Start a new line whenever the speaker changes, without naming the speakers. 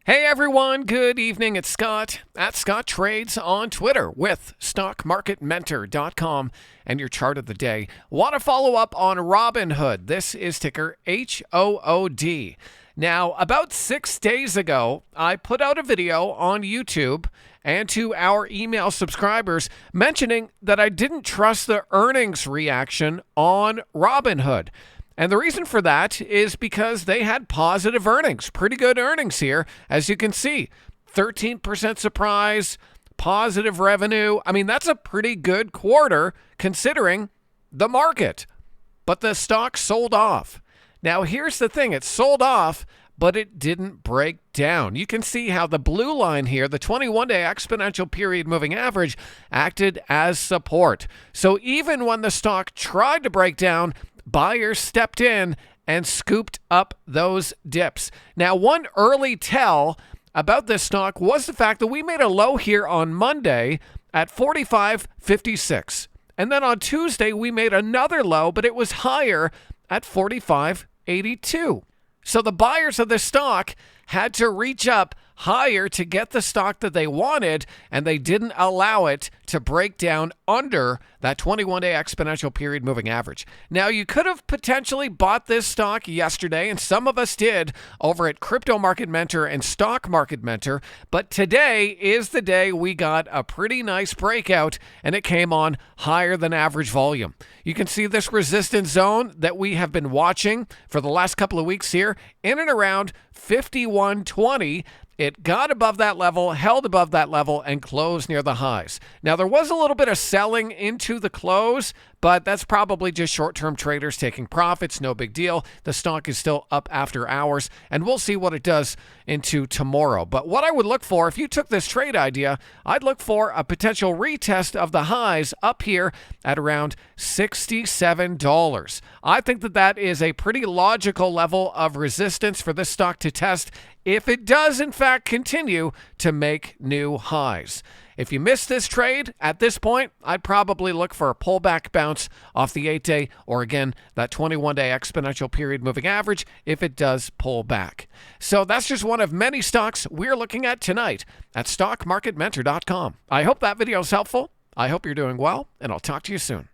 Hey everyone, good evening. It's Scott at Scott Trades on Twitter with StockMarketMentor.com and your chart of the day. Want to follow up on Robinhood. This is ticker HOOD. Now, about 6 days ago, I put out a video on YouTube and to our email subscribers mentioning that I didn't trust the earnings reaction on Robinhood. And the reason for that is because they had positive earnings, pretty good earnings here. As you can see, 13% surprise, positive revenue. I mean, that's a pretty good quarter considering the market. But the stock sold off. Now, here's the thing. It sold off, but it didn't break down. You can see how the blue line here, the 21-day exponential period moving average, acted as support. So even when the stock tried to break down, buyers stepped in and scooped up those dips. Now, one early tell about this stock was the fact that we made a low here on Monday at 45.56. And then on Tuesday, we made another low, but it was higher at 45.82. So the buyers of the stock had to reach up higher to get the stock that they wanted, and they didn't allow it to break down under that 21-day exponential period moving average. Now, you could have potentially bought this stock yesterday, and some of us did over at Crypto Market Mentor and Stock Market Mentor, but today is the day we got a pretty nice breakout, and it came on higher than average volume. You can see this resistance zone that we have been watching for the last couple of weeks here in and around 51.20. It got above that level, held above that level, and closed near the highs. Now, there was a little bit of selling into the close, but that's probably just short-term traders taking profits. No big deal. The stock is still up after hours, and we'll see what it does into tomorrow. But what I would look for, if you took this trade idea, I'd look for a potential retest of the highs up here at around $67. I think that that is a pretty logical level of resistance for this stock to test if it does, in fact, continue to make new highs. If you missed this trade at this point, I'd probably look for a pullback bounce off the 8-day or, again, that 21-day exponential period moving average if it does pull back. So that's just one of many stocks we're looking at tonight at StockMarketMentor.com. I hope that video is helpful. I hope you're doing well, and I'll talk to you soon.